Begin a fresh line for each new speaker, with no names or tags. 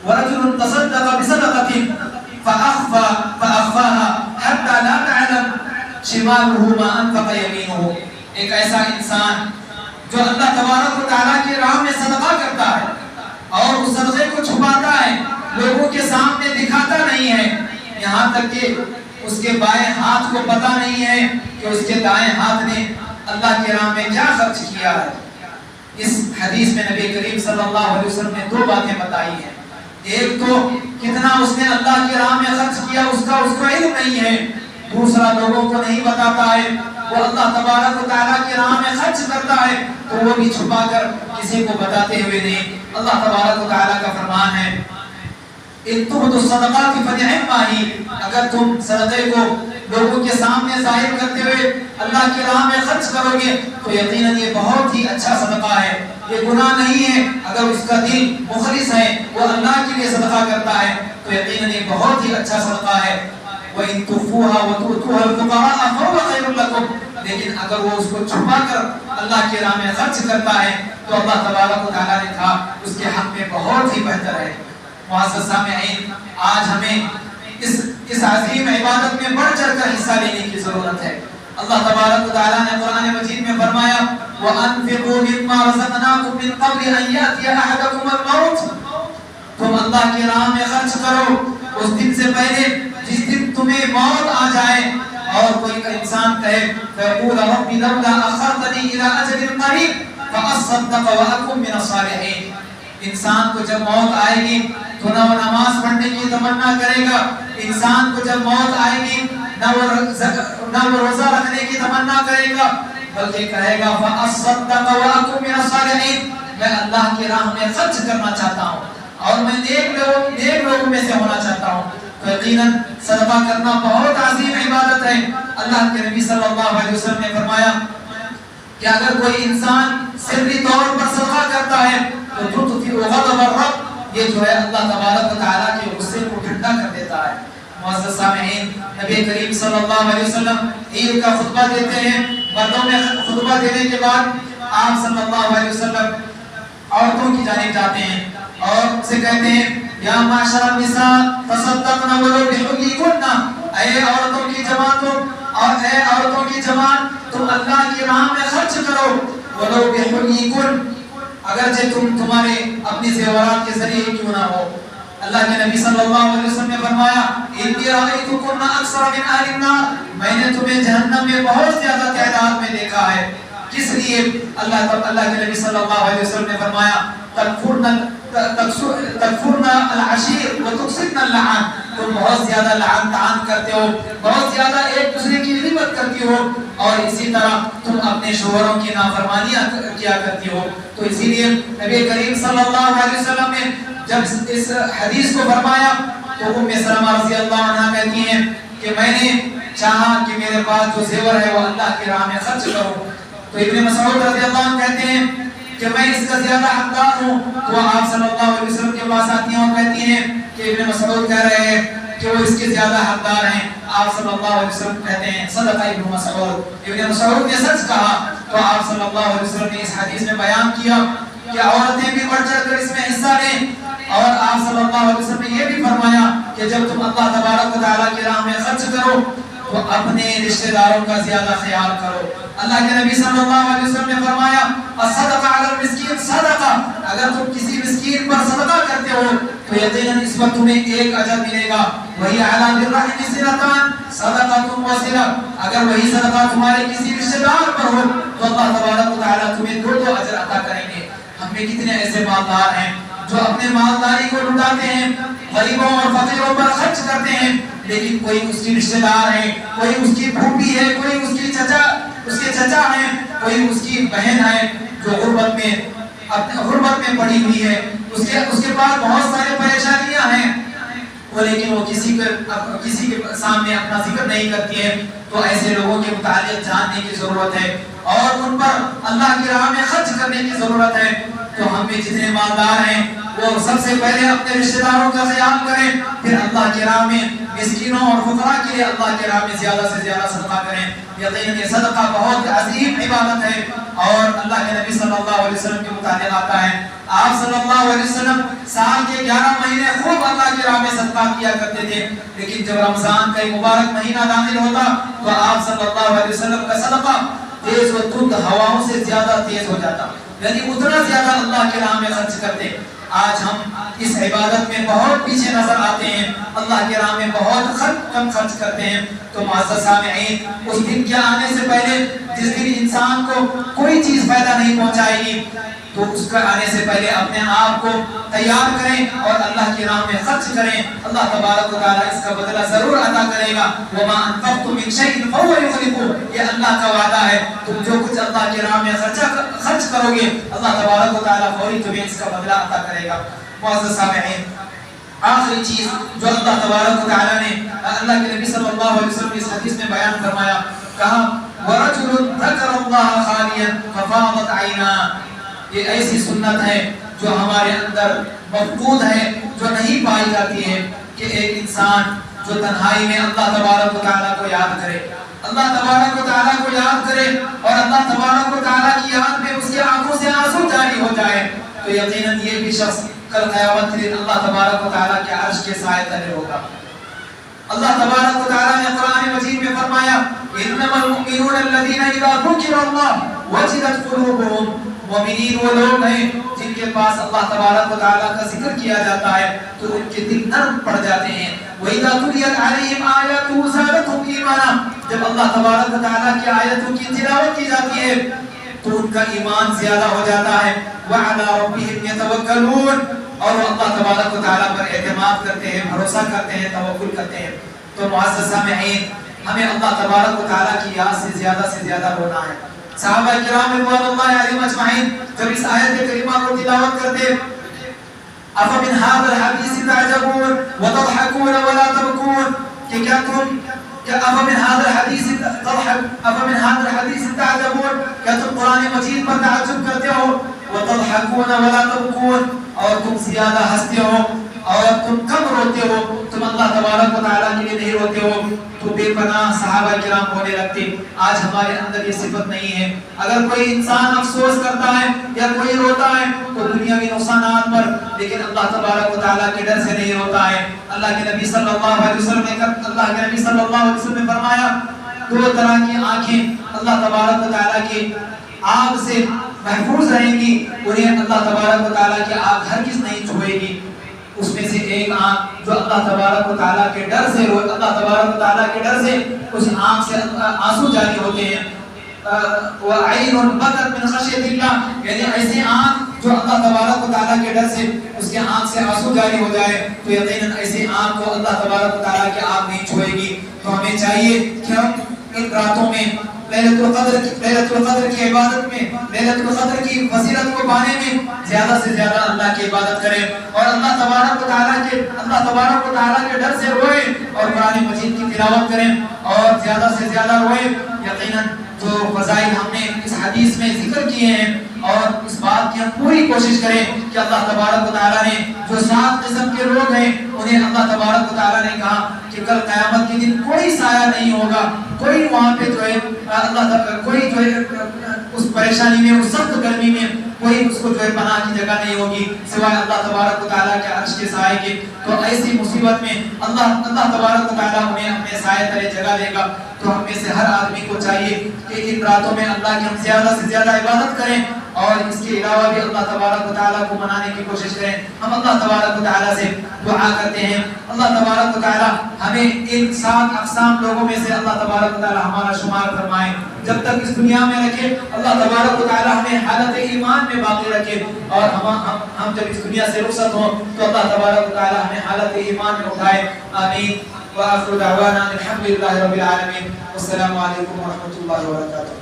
ورجل تصدق بصدقة فأخفاها حتى لا تعلم شماله ما أنفق يمينه. ایک ایسا انسان جو اللہ تبارک و تعالیٰ کی راہ میں صدقہ کرتا ہے اور اس صدقے کو چھپاتا ہے، لوگوں کے سامنے دکھاتا نہیں ہے، یہاں تک کہ اس کے بائیں ہاتھ کو پتہ نہیں ہے کہ اس کے دائیں ہاتھ نے اللہ کی راہ میں کیا خرچ کیا ہے. اس حدیث میں نبی کریم صلی اللہ علیہ وسلم نے 2 باتیں بتائی ہیں. ایک تو کتنا اس نے اللہ کی راہ میں خرچ کیا اس کو علم نہیں ہے، دوسرا لوگوں کو نہیں بتاتا ہے، وہ اللہ تبارک و تعالیٰ کی راہ میں خرچ کرتا ہے تو وہ بھی چھپا کر کسی کو بتاتے ہوئے نہیں. اللہ تبارک و تعالیٰ کا فرمان ہے ان تبدوا الصدقات فنعما ہی، اگر تم صدقے کو لوگوں کے سامنے ظاہر کرتے ہوئے اللہ کی راہ میں خرچ کرو گے تو یقیناً یہ بہت ہی اچھا صدقہ ہے، یہ گناہ نہیں ہے. اگر اس کا دل مخلص ہے، وہ اللہ کے لیے صدقہ کرتا ہے تو یقیناً یہ بہت ہی اچھا صدقہ ہے. وَإِن تُخْفُوهَا وَتُؤْتُوهَا الْفُقَرَاءَ فَهُوَ خَيْرٌ لَكُمْ، لیکن اگر وہ اس کو چھپا کر اللہ کی راہ میں خرچ کرتا ہے تو اللہ تبارک و تعالیٰ نے کہا اس کے حق میں بہت ہی بہتر ہے. معزز سامعین، آج ہمیں اس عظیم عبادت میں بڑھ چڑھ کر حصہ لینے کی ضرورت ہے. اللہ تبارک و تعالیٰ نے قرآن مجید میں فرمایا وَأَنفِقُوا مِمَّا رَزَقْنَاكُم مِّن قَبْلِ أَن يَأْتِيَ أَحَدَكُمُ الْمَوْتُ، تم اللہ کی راہ میں خرچ کرو اس دن سے پہلے جس دن تمہیں موت آ جائے اور کوئی انسان کہے فَيَقُولَ رَبِّ لَوْلَا أَخَّرْتَنِي إِلَىٰ أَجَلٍ قَرِيبٍ فَأَصَّدَّقَ وَأَكُن مِّنَ الصَّالِحِينَ. انسان کو جب موت آئے گی تو نہ وہ نماز پڑھنے کی تمنا کرے گا، انسان کو جب موت آئے گی نہ وہ روزہ رکھنے کی تمنا کرے گا، بلکہ کہے گا فَأَصَّدَّقَ وَأَكُن مِّنَ الصَّالِحِينَ، میں اللہ کی راہ میں خرچ کرنا چاہتا ہوں اور میں نیک لوگوں میں سے ہونا چاہتا ہوں. تو یقیناً صدقہ کرنا بہت عظیم عبادت ہے. اللہ کے نبی صلی اللہ علیہ وسلم نے فرمایا کہ اگر کوئی انسان سری طور پر صدقہ کرتا ہے تو تطفئ غضب الرب، یہ جو ہے اللہ تبارک و تعالیٰ کے غصے کو ٹھنڈا کر دیتا ہے. معزز سامعین، نبی کریم صلی اللہ علیہ وسلم عید کا خطبہ دیتے ہیں. مردوں میں خطبہ دینے کے بعد آپ صلی اللہ علیہ وسلم عورتوں کی جانب جاتے ہیں اور سے کہتے ہیں یا معاشر النساء تصدقن ولو بحلیکن، اے عورتوں کی جماعتوں اور اے عورتوں کی جماعت تم اللہ کی راہ میں خرچ کرو ولو بحلیکن، اگرچہ تمہارے اپنی زیورات کے ذریعے کیوں نہ ہو. اللہ کے نبی صلی اللہ علیہ وسلم نے فرمایا انی رأیتکن اکثر من اہل النار، میں نے تمہیں جہنم میں بہت زیادہ تعداد میں دیکھا ہے. کس لیے؟ اللہ کے نبی صلی اللہ علیہ وسلم نے فرمایا تکفرن العشیر وتکسرن اللعان، تم بہت زیادہ لعن طعن کرتے ہو، بہت زیادہ ایک دوسرے کی غیبت کرتی ہو اور اسی طرح تم اپنے شوہروں کی نافرمانیاں کیا کرتی ہو. تو اسی لیے نبی کریم صلی اللہ علیہ وسلم نے جب اس حدیث کو فرمایا تو ام سلمہ رضی اللہ عنہا کہتی ہیں کہ میں نے چاہا کہ میرے پاس جو زیور ہے وہ اللہ کی راہ میں خرچ کروں. تو ابن مسعود رضی اللہ عنہ کہتے ہیں کہ میں اس کا زیادہ حقدار ہوں. تو آپ صلی اللہ علیہ وسلم کے پاس آتی ہیں اور کہتی ہیں کہ ابن مسعود کہہ رہے ہیں کہ وہ اس کے زیادہ حقدار ہیں. آپ صلی اللہ علیہ وسلم کہتے ہیں صدق ابن مسعود، ابن مسعود نے سچ کہا. تو آپ صلی اللہ علیہ وسلم نے اس حدیث میں بیان کیا کہ عورتیں بھی بڑھ چڑھ کر اس میں حصہ لیں، اور آپ صلی اللہ علیہ وسلم نے یہ بھی فرمایا کہ جب تم اللہ تبارک و تعالیٰ کی راہ میں خرچ کرو تو اپنے رشتہ داروں کا زیادہ خیال کرو. اللہ کے نبی صلی اللہ علیہ وسلم نے فرمایا الصدقہ علی المسکین صدقہ، اگر تم کسی مسکین پر صدقہ کرتے ہو تو یقیناً اس وقت تمہیں ایک اجر ملے گا. وہی علی الرحم صلتان صدقۃ وصلہ، اگر وہی صدقہ تمہارے کسی رشتہ دار پر ہو تو اللہ تبارک و تعالیٰ تمہیں 2 اجر عطا کریں گے. ہم میں کتنے ایسے مالدار ہیں جو اپنے مالداری کو لٹاتے ہیں، غریبوں اور فقیروں پر خرچ کرتے ہیں، لیکن کوئی اس کی رشتہ دار ہے، کوئی اس کی پھوپھی ہے، کوئی اس کے چچا ہیں، کوئی اس کی بہن ہے جو غربت میں پڑی ہوئی ہے، اس کے پاس بہت سارے پریشانیاں ہیں لیکن وہ کسی کے سامنے اپنا ذکر نہیں کرتی ہے. تو ایسے لوگوں کے متعلق جاننے کی ضرورت ہے اور ان پر اللہ کی راہ میں خرچ کرنے کی ضرورت ہے. تو ہم میں جتنے مالدار ہیں وہ سب سے پہلے اپنے رشتہ داروں کا خیال کریں، پھر اللہ کی راہ میں مسکینوں اور فقراء کے لیے اللہ کی راہ میں زیادہ سے زیادہ صدقہ کریں۔ یقیناً یہ صدقہ بہت عظیم عبادت ہے، اور اللہ کے نبی صلی اللہ علیہ وسلم کے متعلق آتا ہے، آپ صلی اللہ علیہ وسلم سال کے 11 مہینے خوب اللہ کی راہ میں صدقہ کیا کرتے تھے، لیکن جب رمضان کا مبارک مہینہ داخل ہوتا تو آپ صلی اللہ علیہ وسلم کا صدقہ تیز و تند ہواؤں سے زیادہ تیز ہو جاتا، یعنی اتنا زیادہ اللہ کی راہ میں خرچ کرتے۔ آج ہم اس عبادت میں بہت پیچھے نظر آتے ہیں، اللہ کی راہ میں بہت کم خرچ کرتے ہیں۔ تو معزز سامعین، اس دن کے آنے سے پہلے جس دن انسان کو کوئی چیز فائدہ نہیں پہنچائے گی، تو اس کا آنے سے پہلے اپنے آپ کو تیار کریں اور اللہ کی راہ میں خرچ کریں، اللہ تبارک و تعالیٰ اس کا بدلہ ضرور عطا کرے گا۔ وَمَا أَنفَقْتُم مِّن شَيْءٍ فَهُوَ يُخْلِفُهُ، یہ اللہ کا وعدہ ہے، تم جو کچھ اللہ کی راہ میں خرچ کرو گے اللہ تبارک و تعالیٰ فوری تمہیں اس کا بدلہ عطا کرے گا۔ معزز سامعین، آخری چیز جو اللہ تبارک و تعالیٰ نے اللہ کے نبی صلی اللہ علیہ وسلم اس حدیث میں بیان فرمایا، کہا وَرَجُلٌ ذَكَرَ اللَّهَ خَالِيًا فَفَاضَتْ عَيْنَاهُ، یہ ایسی سنت ہے جو ہمارے اندر مفقود ہے، جو نہیں پائی جاتی ہے، کہ ایک انسان جو تنہائی میں اللہ تبارک و تعالیٰ کو یاد کرے، اللہ تبارک و تعالیٰ کو یاد کرے اور اللہ تبارک و تعالیٰ کی یاد میں اس کی آنکھوں سے آنسو جاری ہو جائے، تو یقیناً یہ بھی شخص کل قیامت کے دن اللہ تبارک و تعالیٰ کے عرش کے سائے تلے ہوگا۔ اللہ تبارک و تعالیٰ نے قرآن مجید میں فرمایا انما المؤمنون الذين اذا ذكر الله وجلت قلوبهم، مومنین وہ لوگ ہیں جن کے پاس اللہ تبارک و تعالیٰ کا ذکر کیا جاتا ہے تو ان کے دل نرم پڑ جاتے ہیں۔ وَإِذَا تُلِيَتْ عَلَيْهِمْ آيَاتُهُ زَادَتْهُمْ إِيمَانًا، جب اللہ تبارک و تعالیٰ کی آیتوں کی تلاوت کی جاتی ہے تو ان کا ایمان زیادہ ہو جاتا ہے۔ وَعَلَىٰ رَبِّهِمْ يَتَوَكَّلُونَ، اور وہ اللہ تبارک و تعالیٰ پر اعتماد کرتے ہیں، بھروسہ کرتے ہیں، توکل کرتے ہیں۔ تو معزز سامعین، ہمیں اللہ تبارک و تعالیٰ کی یاد سے زیادہ رونا ہے۔ صحابہ کرام رضوان اللہ علیہم اجمعین جب اس آیت کریمہ کو تلاوت کرتے، افمن هذا الحدیث تعجبون وتضحكون ولا تبكون، کہ کیا تم افمن هذا الحدیث تعجبون، کیا تم قرآن مجید پر تعجب کرتے ہو، وتضحكون ولا تبكون، اور تم زیادہ ہنستے ہو اور تم کم روتے ہو، تم اللہ تبارک و تعالیٰ کے لیے نہیں روتے ہو، تو بے پناہ صحابہ کرام ہونے لگتے۔ آج ہمارے اندر یہ صفت نہیں ہے۔ اگر کوئی انسان افسوس کرتا ہے یا کوئی روتا ہے تو دنیاوی نقصانات پر، لیکن اللہ تبارک و تعالیٰ کے ڈر سے نہیں روتا ہے۔ اللہ کے نبی صلی اللہ علیہ وسلم نے فرمایا دو طرح کی آنکھیں اللہ تبارک و تعالیٰ کی آگ سے محفوظ رہیں گی، انہیں اللہ تبارک و تعالیٰ کی آگ ہرگز نہیں چھوئے گی۔ اس میں سے ایک آنکھ جو اللہ تبارک و تعالیٰ کے ڈر سے اللہ تبارک و تعالیٰ کے ڈر سے اس آنکھ سے آنسو جاری ہوتے ہیں۔ وَعَيْنٌ بَكَتْ مِنْ خَشْيَةِ اللَّهِ، یعنی ایسی آنکھ جو اللہ تبارک و تعالیٰ کے ڈر سے اس کے آنکھ سے آنسو جاری ہو جائے، تو یقیناً ایسی آنکھ کو اللہ تبارک و تعالیٰ کی آنکھ نہیں چھوئے گی۔ تو ہمیں چاہیے کہ ہم ان راتوں میں لیلۃ القدر کی عبادت میں، لیلۃ القدر کی فضیلت کو پانے میں زیادہ سے زیادہ اللہ کی عبادت کریں اور اللہ تبارک و تعالیٰ کے ڈر سے روئیں اور قرآن مجید کی تلاوت کریں اور زیادہ سے زیادہ روئیں۔ یقیناً جو فضائل ہم نے اس حدیث میں ذکر کیے ہیں، اور اس بات کی ہم پوری کوشش کریں کہ اللہ تبارک و تعالیٰ نے جو 7 قسم کے لوگ ہیں انہیں اللہ تبارک و تعالیٰ نے کہا کہ کل قیامت کے دن کوئی سایہ نہیں ہوگا، کوئی وہاں پہ جو ہے کوئی جو ہے اس پریشانی میں، اس سخت گرمی میں کوئی اس کو جو ہے پناہ کی جگہ نہیں ہوگی سوائے اللہ تبارک و تعالیٰ کے عرش کے سائے کے۔ تو ایسی مصیبت میں اللہ تبارک و تعالیٰ انہیں اپنے سائے تلے جگہ دے گا۔ تو ہم میں سے ہر آدمی کو چاہیے کہ ان راتوں میں اللہ کی ہم زیادہ سے زیادہ عبادت کریں اور اس کے علاوہ بھی اللہ تبارک و تعالیٰ کو منانے کی کوشش کریں۔ ہم اللہ تبارک و تعالیٰ سے دعا کرتے ہیں اللہ تبارک و تعالیٰ ہمیں ان 7 اقسام لوگوں میں سے اللہ تبارک و تعالیٰ ہمارا شمار فرمائے، جب تک اس دنیا میں رکھے اللہ تبارک و تعالیٰ ہمیں حالت ایمان میں باقی رکھے، اور ہم جب اس دنیا سے رخصت ہوں تو اللہ تبارک و تعالیٰ ہمیں حالت ایمان میں اٹھائے۔ آمین۔ وآخر دعوانا الحمد للہ رب العالمین۔ والسلام علیکم ورحمۃ اللہ وبرکاتہ۔